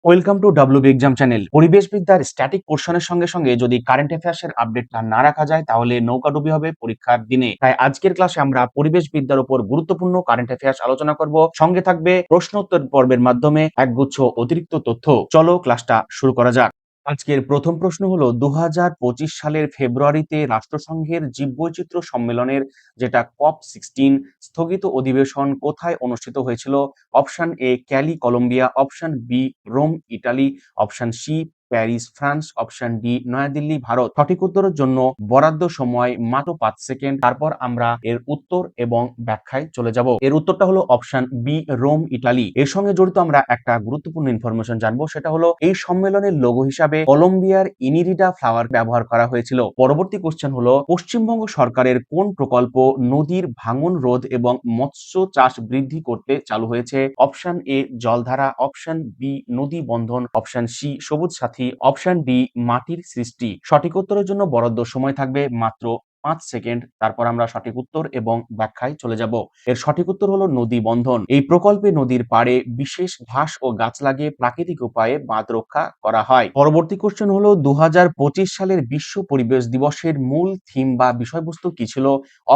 Welcome to WB exam channel. পরিবেশ বিদ্যার static পোর্শনের সঙ্গে সঙ্গে যদি কারেন্ট অ্যাফেয়ার্সের আপডেটটা না রাখা যায় তাহলে নৌকাডুবি হবে পরীক্ষার দিনে। তাই আজকের ক্লাসে আমরা পরিবেশ বিদ্যার উপর গুরুত্বপূর্ণ কারেন্ট অ্যাফেয়ার্স আলোচনা করব। সঙ্গে থাকবে প্রশ্ন উত্তর পর্বের মাধ্যমে একগুচ্ছ অতিরিক্ত তথ্য। চলো ক্লাসটা শুরু করা যাক। আজকের প্রথম প্রশ্ন হলো 2025 সালের ফেব্রুয়ারিতে রাষ্ট্রসংঘের জীববৈচিত্র্য সম্মেলনের যেটা COP16 স্থগিত অধিবেশন কোথায় অনুষ্ঠিত হয়েছিল? Option A Cali Colombia, option B Rome Italy, option C Paris France, option D New Delhi Bharat. সঠিক উত্তরের জন্য বরাদ্দ সময় মাত্র 5 সেকেন্ড। তারপর আমরা এর উত্তর এবং ব্যাখ্যায় চলে যাব। এর উত্তরটা হলো অপশন বি রোম ইটালি। এর সঙ্গে জড়িত আমরা একটা গুরুত্বপূর্ণ ইনফরমেশন জানবো, সেটা হলো এই সম্মেলনের লোগো হিসাবে কলম্বিয়ার ইনিরিডা ফ্লাওয়ার ব্যবহার করা হয়েছিল। পরবর্তী কোশ্চেন হলো পশ্চিমবঙ্গ সরকারের কোন প্রকল্প নদীর ভাঙন রোধ এবং মৎস্য চাষ বৃদ্ধি করতে চালু হয়েছে? অপশন এ জলধারা, অপশন বি নদী বন্ধন, অপশন সি সবুজ সাথী, অপশন ডি মাটির সৃষ্টি। সঠিক উত্তরের জন্য বরাদ্দ সময় থাকবে মাত্র 5 সেকেন্ড। তারপর আমরা সঠিক উত্তর এবং ব্যাখ্যায় চলে যাব। এর সঠিক উত্তর হলো নদী বন্ধন। এই প্রকল্পে নদীর পাড়ে বিশেষ ঘাস ও গাছ লাগিয়ে প্রাকৃতিক উপায়ে বাঁধ রক্ষা করা হয়। পরবর্তী কোশ্চেন হলো 2025 সালের বিশ্ব পরিবেশ দিবসের মূল থিম বা বিষয়বস্তু কি ছিল?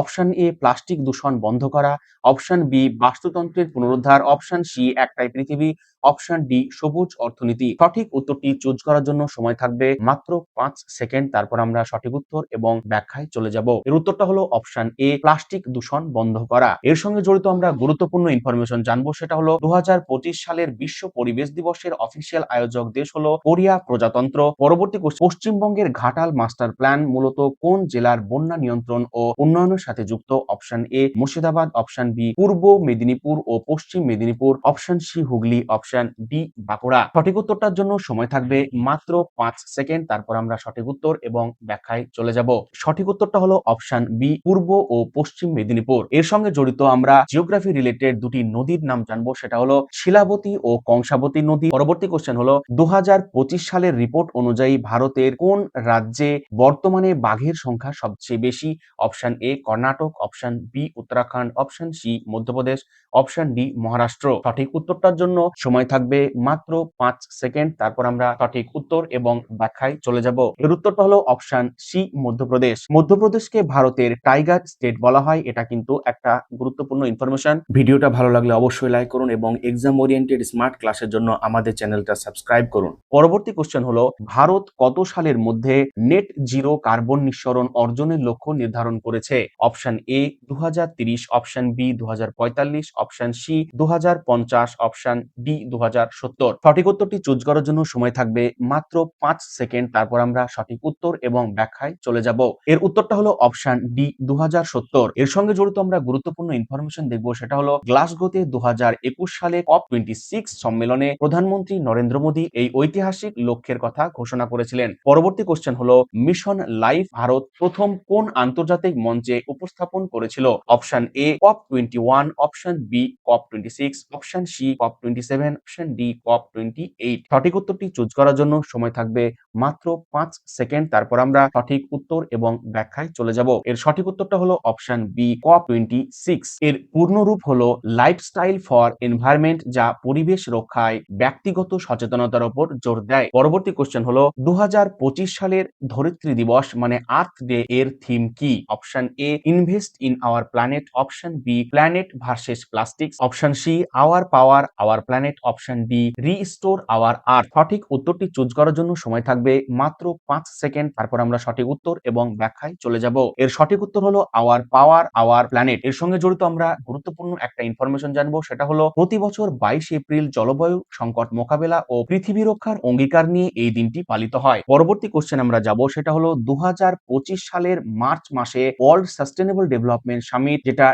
অপশন এ প্লাস্টিক দূষণ বন্ধ করা, অপশন বি বাস্তুতন্ত্রের পুনরুদ্ধার, অপশন সি একটাই পৃথিবী, অপশন ডি সবুজ অর্থনীতি। সঠিক উত্তরটি চুজ করার জন্য সময় থাকবে মাত্র 5 সেকেন্ড। তারপর আমরা সঠিক উত্তর এবং ব্যাখ্যায় চলে যাব। এর উত্তরটা হলো অপশন এ প্লাস্টিক দূষণ বন্ধ করা। এর সঙ্গে জড়িত আমরা গুরুত্বপূর্ণ ইনফরমেশন জানবো, সেটা হলো 2025 সালের বিশ্ব পরিবেশ দিবসের অফিসিয়াল আয়োজক দেশ হলো কোরিয়া প্রজাতন্ত্র। পরবর্তী কোশ্চেন, পশ্চিমবঙ্গের ঘাটাল মাস্টার প্ল্যান মূলত কোন জেলার বন্যা নিয়ন্ত্রণ ও উন্নয়নের সাথে যুক্ত? Option A Murshidabad, option B Purba Medinipur ও Paschim Medinipur, option C Hooghly, option D Bankura. সঠিক উত্তরটার জন্য সময় থাকবে মাত্র 5 সেকেন্ড। তারপর আমরা সঠিক উত্তর এবং ব্যাখ্যায় চলে যাব। সঠিক উত্তরটা হলো অপশন বি পূর্ব ও পশ্চিম মেদিনীপুর। এর সঙ্গে জড়িত আমরা জিওগ্রাফি রিলেটেড দুটি নদীর নাম জানবো, সেটা হলো শিলাবতী ও কংসাবতী নদী। পরবর্তী কোশ্চেন হলো 2025 সালের রিপোর্ট অনুযায়ী ভারতের কোন রাজ্যে বর্তমানে বাঘের সংখ্যা সবচেয়ে বেশি? Option A Karnataka, option B Uttarakhand, option C Madhya Pradesh, option D Maharashtra. সঠিক উত্তরটার জন্য সময় থাকবে মাত্র 5 সেকেন্ড। তারপর আমরা সঠিক উত্তর এবং ব্যাখ্যায় চলে যাব। এর উত্তরটা হলো অপশন সি মধ্যপ্রদেশ। মধ্যপ্রদেশকে ভারতের টাইগার স্টেট বলা হয়। এটা কিন্তু একটা গুরুত্বপূর্ণ ইনফরমেশন। ভিডিওটা ভালো লাগলে অবশ্যই লাইক করুন এবং এক্সাম ওরিয়েন্টেড স্মার্ট ক্লাসের জন্য আমাদের চ্যানেলটা সাবস্ক্রাইব করুন। পরবর্তী কোশ্চেন হলো ভারত কত সালের মধ্যে নেট জিরো কার্বন নিঃসরণ অর্জনের লক্ষ্য নির্ধারণ করেছে? Option A 2030, option B 2045, option C 2050, option D 2070। সঠিক উত্তরটি চুজ করার জন্য সময় থাকবে মাত্র 5 সেকেন্ড। তারপর আমরা সঠিক উত্তর এবং ব্যাখ্যায় চলে যাব। এর উত্তরটা হলো অপশন ডি 2070। এর সঙ্গে জড়িত আমরা গুরুত্বপূর্ণ ইনফরমেশন দেখব, সেটা হলো গ্লাসগোতে 2021 সালে COP26 সম্মেলনে প্রধানমন্ত্রী নরেন্দ্র মোদী এই ঐতিহাসিক লক্ষ্যের কথা ঘোষণা করেছিলেন। পরবর্তী কোশ্চেন হলো মিশন লাইফ ভারত প্রথম কোন আন্তর্জাতিক মঞ্চে উপস্থাপন করেছিল? Option A COP21, option B COP26, option C COP27, option D COP28। সঠিক উত্তরটি চুজ করার জন্য সময় থাকবে মাত্র 5 সেকেন্ড। তারপর আমরা সঠিক উত্তর এবং ব্যাখ্যায় চলে যাব। এর সঠিক উত্তরটা হলো অপশন বি COP26। এর পূর্ণরূপ হলো লাইফস্টাইল ফর এনভায়রনমেন্ট, যা পরিবেশ রক্ষায় ব্যক্তিগত সচেতনতার উপর জোর দেয়। পরবর্তী কোশ্চেন হলো 2025 সালের ধরিত্রী দিবস মানে আর্থ ডে এর থিম কি? Option A invest in our planet, option B planet versus plastics, option C our power our planet, option D restore our Earth. সঠিক উত্তরটি চুজ করার জন্য সময় থাকবে মাত্র 5 সেকেন্ড। তারপর আমরা সঠিক উত্তর এবং ব্যাখ্যায় চলে যাব। এর সঠিক উত্তর হলো আওয়ার পাওয়ার আওয়ার প্ল্যানেট। এর সঙ্গে জড়িত আমরা গুরুত্বপূর্ণ একটা ইনফরমেশন জানবো, সেটা হলো প্রতি বছর 22 এপ্রিল জলবায়ু সংকট মোকাবেলা ও পৃথিবী রক্ষার অঙ্গীকার নিয়ে এই দিনটি পালিত হয়। পরবর্তী কোশ্চেন আমরা যাব, সেটা হলো 2025 সালের মার্চ মাসে ওয়ার্ল্ড সাস্টেনেবল ডেভেলপমেন্ট সামিট যেটা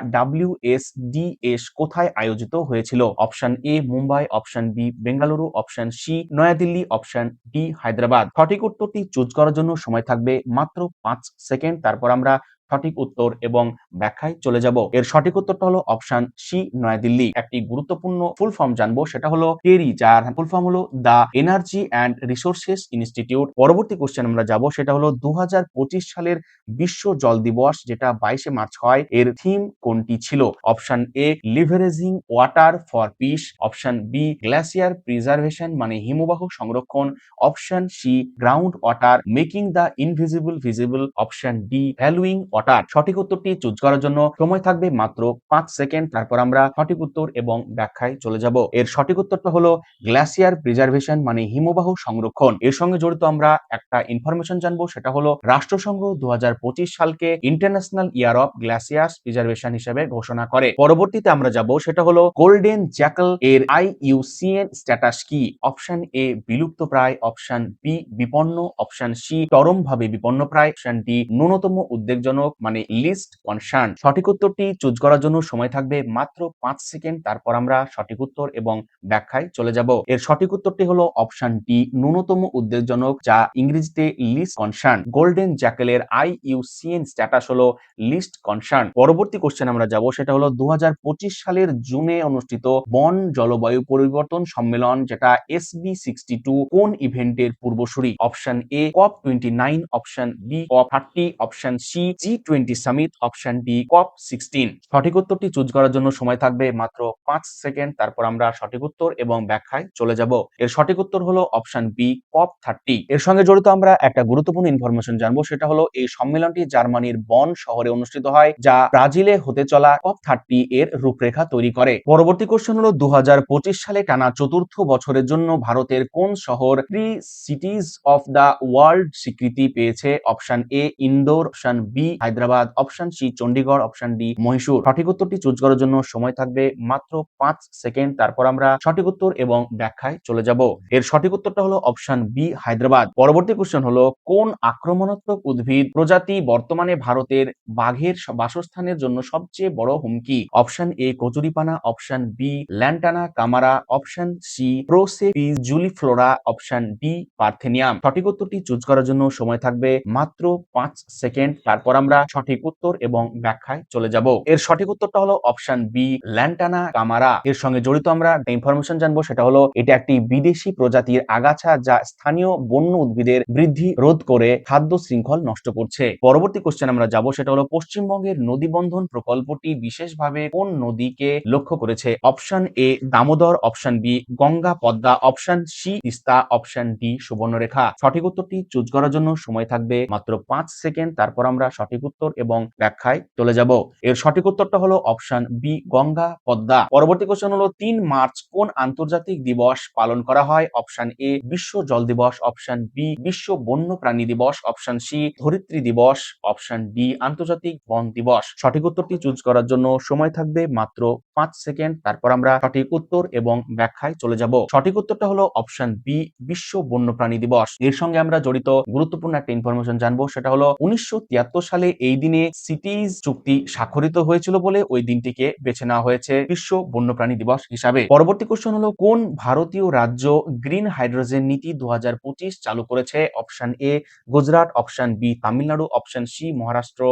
WSDS কোথায় আয়োজিত হয়েছিল? Option A Mumbai, option B Bengaluru, option C New Delhi, option D Hyderabad. সঠিক উত্তরটি চুজ করার জন্য সময় থাকবে মাত্র 5 সেকেন্ড। তারপর আমরা সঠিক উত্তর এবং ব্যাখ্যায় চলে যাব। এর সঠিক উত্তরটা হলো অপশন সি, নয়াদিল্লি। একটি গুরুত্বপূর্ণ ফুল ফর্ম জানবো, সেটা হলো টেরি, যার ফুল ফর্ম হলো the energy and resources institute. পরবর্তী কোশ্চেন আমরা যাব, সেটা হলো 2025 সালের বিশ্ব জল দিবস, যেটা 22শে মার্চ হয়, এর থিম কোনটি ছিল? Option A, leveraging water for peace. Option B, glacier preservation মানে হিমবাহ সংরক্ষণ। Option C, ground water making the invisible visible. Option D, valuing water. সঠিক উত্তরটি চুজ করার জন্য সময় থাকবে মাত্র 5 সেকেন্ড। তারপর আমরা সঠিক উত্তর এবং ব্যাখ্যায় চলে যাব। এর সঠিক উত্তরটা হলো গ্লেসিয়ার প্রিজার্ভেশন মানে হিমবাহ সংরক্ষণ। এর সঙ্গে জড়িত আমরা একটা ইনফরমেশন জানবো, সেটা হলো রাষ্ট্রসংঘ 2025 সালকে international year of glaciers preservation হিসেবে ঘোষণা করে। পরবর্তীতে আমরা যাব, সেটা হলো গোল্ডেন জ্যাকল এর IUCN স্ট্যাটাস কি? অপশন এ, বিলুপ্ত প্রায়। অপশন বি, বিপন্ন। অপশন সি, চরমভাবে বিপন্ন প্রায়। অপশন ডি, ন্যূনতম উদ্বেগজনক মানে লিস্ট কনসার্ন। সঠিক উত্তরটি চুজ করার জন্য সময় থাকবে মাত্র 5 সেকেন্ড। তারপর আমরা সঠিক উত্তর এবং ব্যাখ্যায় চলে যাব। এর সঠিক উত্তরটি হলো অপশন ডি, ন্যূনতম উদ্বেগজনক, যা ইংরেজিতে লিস্ট কনসার্ন। গোল্ডেন জ্যাকেলের IUCN স্ট্যাটাস হলো লিস্ট কনসার্ন। পরবর্তী কোশ্চেন আমরা যাব, সেটা হলো 2025 সালের জুনে অনুষ্ঠিত বন জলবায়ু পরিবর্তন সম্মেলন, যেটা SB62, কোন ইভেন্টের পূর্বসূরি? Option A, COP29। Option B, COP30। Option C, G20 summit. Option D, COP16। সঠিক উত্তরটি চুজ করার জন্য সময় থাকবে মাত্র 5 সেকেন্ড। তারপর আমরা সঠিক উত্তর এবং ব্যাখ্যায় চলে যাব। এর সঠিক উত্তর হলো অপশন বি, COP30। এর সঙ্গে জড়িত আমরা একটা গুরুত্বপূর্ণ ইনফরমেশন জানবো, সেটা হলো এই সম্মেলনটি জার্মানির বন শহরে অনুষ্ঠিত হয়, যা ব্রাজিলে হতে চলা COP30 এর রূপরেখা তৈরি করে। পরবর্তী কোশ্চেন হলো 2025 সালে টানা চতুর্থ বছরের জন্য ভারতের কোন শহর three cities of the world স্বীকৃতি পেয়েছে? Option A, Indore. Option B, Hyderabad. Option C, Chandigarh. Option D, Mysuru. সঠিক উত্তরটি চুজ করার জন্য সময় থাকবে মাত্র 5 সেকেন্ড। তারপর আমরা সঠিক উত্তর এবং ব্যাখ্যায় চলে যাব। এর সঠিক উত্তরটা হলো অপশন বি, হায়দ্রাবাদ। পরবর্তী কোশ্চেন হলো, কোন আক্রমণাত্মক উদ্ভিদ প্রজাতি বর্তমানে ভারতের বাঘের বাসস্থানের জন্য সবচেয়ে বড় হুমকি? অপশন এ, কচুরিপানা। Option B, lantana camara. Option C, prosopis juliflora. Option D, parthenium. সঠিক উত্তরটি চুজ করার জন্য সময় থাকবে মাত্র 5 সেকেন্ড। তারপর আমরা সঠিক উত্তর এবং ব্যাখ্যায় চলে যাব। এর সঠিক উত্তরটা হলো অপশন বি, ল্যান্টানা কামারা। এর সঙ্গে জড়িত আমরা ইনফরমেশন জানবো, সেটা হলো এটা একটি বিদেশি প্রজাতির আগাছা, যা স্থানীয় বন্য উদ্ভিদের বৃদ্ধি রোধ করে খাদ্য শৃঙ্খল নষ্ট করছে। পরবর্তী কোশ্চেন আমরা যাব, সেটা হলো পশ্চিমবঙ্গের নদী বন্ধন প্রকল্পটি বিশেষভাবে কোন নদীকে লক্ষ্য করেছে? Option A, Damodar. Option B, Ganga Padma. Option C, Teesta. Option D, Subarnarekha. সঠিক উত্তরটি চুজ করার জন্য সময় থাকবে মাত্র 5 সেকেন্ড। তারপর আমরা সঠিক উত্তর এবং ব্যাখ্যায় চলে যাব। এর সঠিক উত্তরটা হলো অপশন বি, গঙ্গা পদ্মা। পরবর্তী কোশ্চেন হলো 3 মার্চ কোন আন্তর্জাতিক দিবস পালন করা হয়? অপশন এ, বিশ্ব জল দিবস। অপশন বি, বিশ্ব বন্য প্রাণী দিবস। অপশন সি, ধরিত্রী দিবস। অপশন ডি, আন্তর্জাতিক বন দিবস। সঠিক উত্তরটি চুজ করার জন্য সময় থাকবে মাত্র 5 সেকেন্ড। তারপর আমরা সঠিক উত্তর এবং ব্যাখ্যায় চলে যাব। সঠিক উত্তরটা হলো অপশন বি, বিশ্ব বন্যপ্রাণী দিবস। এর সঙ্গে আমরা জড়িত গুরুত্বপূর্ণ একটা ইনফরমেশন জানবো, সেটা হলো 1973 সালে এই দিনে সিটিজ চুক্তি স্বাক্ষরিত হয়েছিল বলে ওই দিনটিকে বেছে নেওয়া হয়েছে বিশ্ব বন্যপ্রাণী দিবস হিসাবে। পরবর্তী কোশ্চেন হলো, কোন ভারতীয় রাজ্য গ্রিন হাইড্রোজেন নীতি 2025 চালু করেছে? Option A, Gujarat. Option B, Tamil Nadu. Option C, Maharashtra.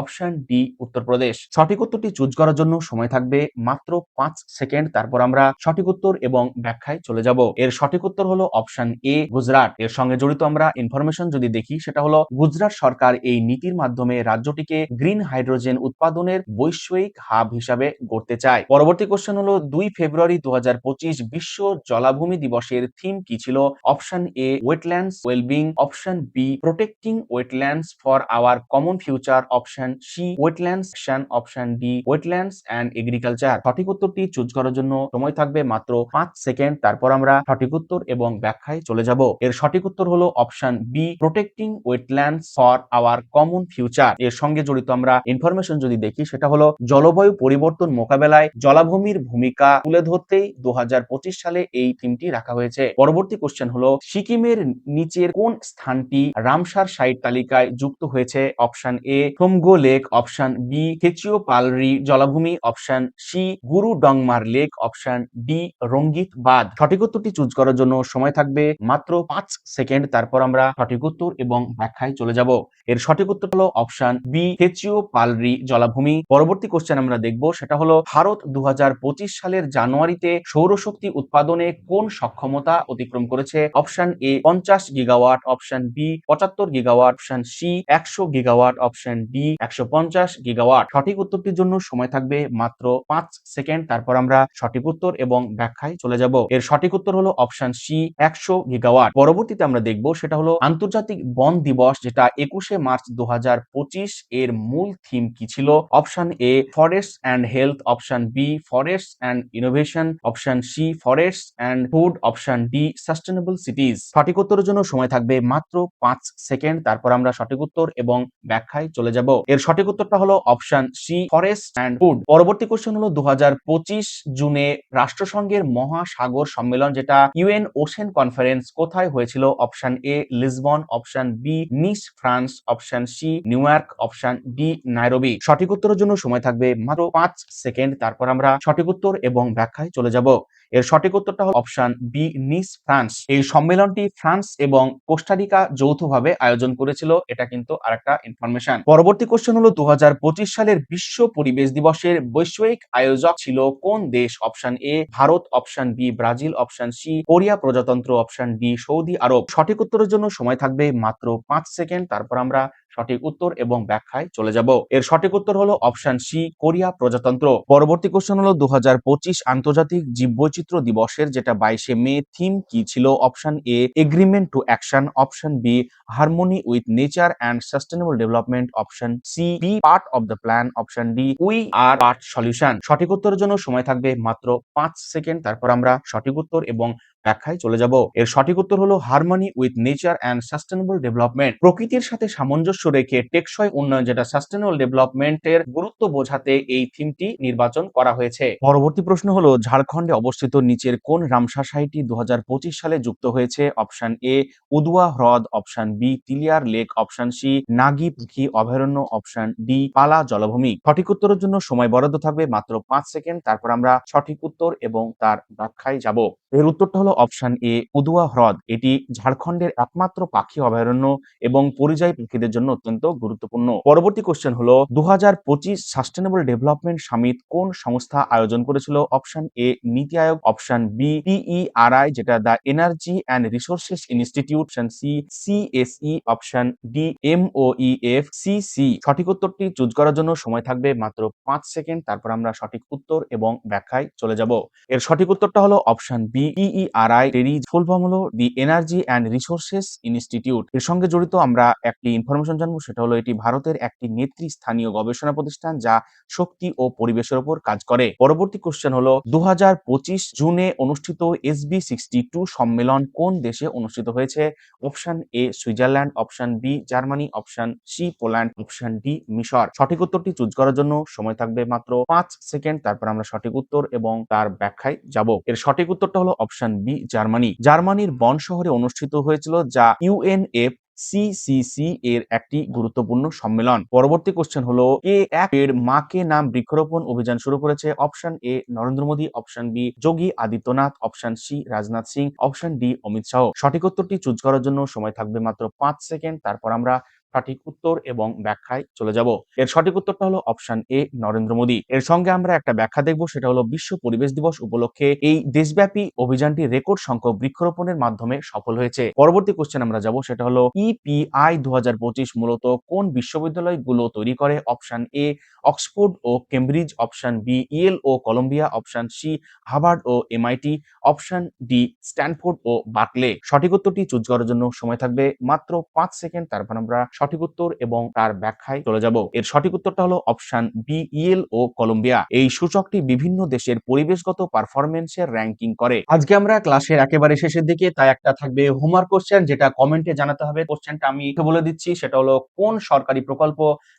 Option D, Uttar Pradesh. সঠিক উত্তরটি চুজ করার জন্য সময় থাকবে মাত্র 5 সেকেন্ড। তারপর আমরা সঠিক উত্তর এবং ব্যাখ্যায় চলে যাব। এর সঠিক উত্তর হলো অপশন এ, গুজরাট। এর সঙ্গে জড়িত আমরা ইনফরমেশন যদি দেখি, সেটা হলো গুজরাট সরকার এই নীতির মাধ্যমে রাজ্যটিকে গ্রিন হাইড্রোজেন উৎপাদনের বৈশ্বিক হাব হিসাবে গড়তে চায়। পরবর্তী কোশ্চেন হলো, 2 ফেব্রুয়ারি 2025 বিশ্ব জলাভূমি দিবসের থিম কি ছিল? Option A, wetlands wellbeing. Option B, protecting wetlands for our common future. Option C, wetlands action. Option D, wetlands and agriculture. সঠিক উত্তরটি চুজ করার জন্য সময় থাকবে মাত্র 5 সেকেন্ড। তারপর আমরা সঠিক উত্তর এবং ব্যাখ্যায় চলে যাব। এর সঠিক উত্তর হলো option B, protecting wetlands for our common future. এর সঙ্গে জড়িত আমরা ইনফরমেশন যদি দেখি, সেটা হলো জলবায়ু পরিবর্তন মোকাবেলায় জলাভূমির ভূমিকা তুলে ধরতেই 2025 সালে এই থিমটি রাখা হয়েছে। পরবর্তী কোশ্চেন হলো, সিকিমের নিচের কোন স্থানটি রামসার সাইট তালিকায় যুক্ত হয়েছে? Option A, Tsomgo lake. Option B, Khecheopalri জলাভূমি। Option C, Guru Dongmar lake. Option D, Rangit বাঁধ। সঠিক উত্তরটি চুজ করার জন্য সময় থাকবে মাত্র 5 সেকেন্ড। তারপর আমরা সঠিক উত্তর এবং ব্যাখ্যায় চলে যাব। এর সঠিক উত্তর হলো অপশন অপশন বি থেচিও পালরি জলাভূমি। পরবর্তী কোশ্চেন আমরা দেখব, সেটা হলো ভারত 2025 সালের জানুয়ারিতে সৌরশক্তি উৎপাদনে কোন সক্ষমতা অতিক্রম করেছে? Option A 50 gigawatt, option B 75 gigawatt, option C 100 gigawatt, option D 150 gigawatt. সঠিক উত্তরটির জন্য সময় থাকবে মাত্র 5 সেকেন্ড। তারপর আমরা সঠিক উত্তর এবং ব্যাখ্যায় চলে যাব। এর সঠিক উত্তর হলো অপশন সি 100 গিগাওয়াট। পরবর্তীতে আমরা দেখব, সেটা হলো আন্তর্জাতিক বন দিবস, যেটা 21শে মার্চ 2025 এর মূল থিম কি ছিল? Option A forest and health, option B forest and innovation, option C forest and food, option D sustainable cities. সঠিক উত্তরের জন্য সময় থাকবে মাত্র 5 সেকেন্ড। তারপর আমরা সঠিক উত্তর এবং ব্যাখ্যায় চলে যাব। এর সঠিক উত্তরটা হলো option C forest and food. পরবর্তী কোশ্চেন হলো 2025 জুনে রাষ্ট্রসংঘের মহাসাগর সম্মেলন, যেটা ইউএন ওশেন কনফারেন্স, কোথায় হয়েছিল? Option A Lisbon, option B Nice France, option C New York, option D Nairobi. সঠিক উত্তরের জন্য সময় থাকবে মাত্র 5 সেকেন্ড। তারপর আমরা সঠিক উত্তর এবং ব্যাখ্যায় চলে যাব। এর সঠিক উত্তরটা হলো অপশন বি নিস ফ্রান্স। এই সম্মেলনটি ফ্রান্স এবং কোস্টারিকা যৌথভাবে আয়োজন করেছিল। এটা কিন্তু আরেকটা ইনফরমেশন। পরবর্তী কোশ্চেন হলো 2025 সালের বিশ্ব পরিবেশ দিবসের বৈশ্বিক আয়োজক ছিল কোন দেশ? Option A Bharat, option B Brazil, option C Korea প্রজাতন্ত্র, অপশন ডি সৌদি আরব। সঠিক উত্তরের জন্য সময় থাকবে মাত্র 5 সেকেন্ড। তারপর আমরা সঠিক উত্তর এবং ব্যাখ্যায় চলে যাব। এর সঠিক উত্তর হলো অপশন সি কোরিয়া প্রজাতন্ত্র। পরবর্তী কোশ্চেন হলো 2025 আন্তর্জাতিক জীববৈচিত্র্য দিবসের, যেটা 22শে মে, থিম কি ছিল? Option A agreement to action, option B harmony with nature and sustainable development, option C be part of the plan, option D we are part solution. সঠিক উত্তরের জন্য সময় থাকবে মাত্র 5 সেকেন্ড। তারপর আমরা সঠিক উত্তর এবং ব্যাখ্যায় চলে যাব। এর সঠিক উত্তর হলো harmony with nature and sustainable development. প্রকৃতির সাথে সামঞ্জস্য রেখে টেকসই উন্নয়ন, যেটা সাস্টেনেবল ডেভেলপমেন্টের গুরুত্ব বোঝাতে এই থিমটি নির্বাচন করা হয়েছে। পরবর্তী প্রশ্ন হলো ঝাড়খণ্ডে অবস্থিত নিচের কোন রামসার সাইটটি 2025 সালে যুক্ত হয়েছে? অপশন এ উদুয়া হ্রদ, option B Tiliar lake, option C Nagi পাখি অভয়ারণ্য, অপশন ডি পালা জলাভূমি। সঠিক উত্তরের জন্য সময় বরাদ্দ থাকবে মাত্র 5 সেকেন্ড। তারপর আমরা সঠিক উত্তর এবং তার ব্যাখ্যায় যাব। এর উত্তরটা হলো অপশন এ উদুয়া হ্রদ। এটি ঝাড়খণ্ডের একমাত্র পাখি অভয়ারণ্য এবং পরিযায়ী পাখিদের জন্য অত্যন্ত গুরুত্বপূর্ণ। পরবর্তী কোশ্চেন হলো 2025 সাস্টেনেবল ডেভেলপমেন্ট সামিট কোন সংস্থা আয়োজন করেছিল? অপশন এ নীতি আয়োগ, অপশন বি পিইআরআই, যেটা the energy and resources institute, option C CSE, option D MOEF CC. সঠিক উত্তরটি চুজ করার জন্য সময় থাকবে মাত্র 5 সেকেন্ড। তারপর আমরা সঠিক উত্তর এবং ব্যাখ্যায় চলে যাব। এর সঠিক উত্তরটা হলো অপশন বি পিইআরআই, এর ফুল ফর্ম হলো the energy and resources institute. এর সঙ্গে জড়িত আমরা একটি ইনফরমেশন জানবো, সেটা হলো এটি ভারতের একটি নেতৃস্থানীয় গবেষণা প্রতিষ্ঠান, যা শক্তি ও পরিবেশের উপর কাজ করে। পরবর্তী কোশ্চেন হলো 2025 জুনে অনুষ্ঠিত SB62 সম্মেলন কোন দেশে অনুষ্ঠিত হয়েছে? Option A Switzerland, option B Germany, option C Poland, option D মিশর। সঠিক উত্তরটি চুজ করার জন্য সময় থাকবে মাত্র 5 সেকেন্ড। তারপর আমরা সঠিক উত্তর এবং তার ব্যাখ্যায় যাব। এর সঠিক উত্তরটা হলো অপশন বি জার্মানি। জার্মানির বন শহরে অনুষ্ঠিত হয়েছিল, যা UNFCCC এর একটি গুরুত্বপূর্ণ সম্মেলন। পরবর্তী কোশ্চেন হলো কে এক পেড় মাকে নাম বৃক্ষরোপণ অভিযান শুরু করেছে? Option A Narendra Modi, option B Yogi Adityanath, option C Rajnath Singh, option D Amit Shah. সঠিক উত্তরটি চুজ করার জন্য সময় থাকবে মাত্র 5 সেকেন্ড। তারপর আমরা সঠিক উত্তর এবং ব্যাখ্যায় চলে যাব। এর সঠিক উত্তরটা হলো অপশন এ নরেন্দ্র মোদী। এর সঙ্গে আমরা একটা ব্যাখ্যা দেখব, সেটা হলো বিশ্ব পরিবেশ দিবস উপলক্ষে এই দেশব্যাপী অভিযানটি রেকর্ড সংখ্যক বৃক্ষরোপণের মাধ্যমে সফল হয়েছে। পরবর্তী কোশ্চেন আমরা যাব, সেটা হলো EPI 2025 মূলত কোন বিশ্ববিদ্যালয়গুলো তৈরি করে? অপশন এ অক্সফোর্ড ও কেমব্রিজ, অপশন বি ইয়েল ও কলম্বিয়া, অপশন সি হার্ভার্ড ও MIT, অপশন ডি স্ট্যানফোর্ড ও বার্কলে। সঠিক উত্তরটি চুজ করার জন্য সময় থাকবে মাত্র 5 সেকেন্ড। তারপর আমরা সঠিক উত্তর এবং তার ব্যাখ্যায় চলে যাব। এর সঠিক উত্তরটা হলো অপশন বি ইয়েল ও কলম্বিয়া। এই সূচকটি বিভিন্ন দেশের পরিবেশগত পারফরমেন্সের র্যাঙ্কিং করে। আজকে আমরা ক্লাসের একেবারে শেষের দিকে, তাই একটা থাকবে হোমওয়ার্ক কোশ্চেন, যেটা কমেন্টে জানাতে হবে। কোশ্চেনটা আমি বলে দিচ্ছি, সেটা হলো কোন সরকারি প্রকল্প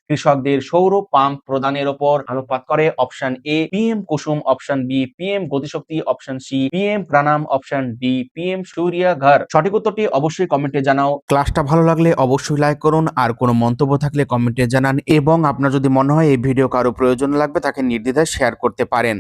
কৃষকদের সৌর পাম্প প্রদানের উপর আলোকপাত করে? Option A PM Kusum, option B PM Gatishakti, option C PM PRANAM, option D PM Surya Ghar. সঠিক উত্তরটি অবশ্যই কমেন্টে জানাও। ক্লাসটা ভালো লাগলে অবশ্যই লাইক করুন, আর কোনো মন্তব্য থাকলে কমেন্টে জানান, এবং আপনার যদি মনে হয় এই ভিডিও কারো প্রয়োজন লাগবে, তাকে নির্দ্বিধায় শেয়ার করতে পারেন।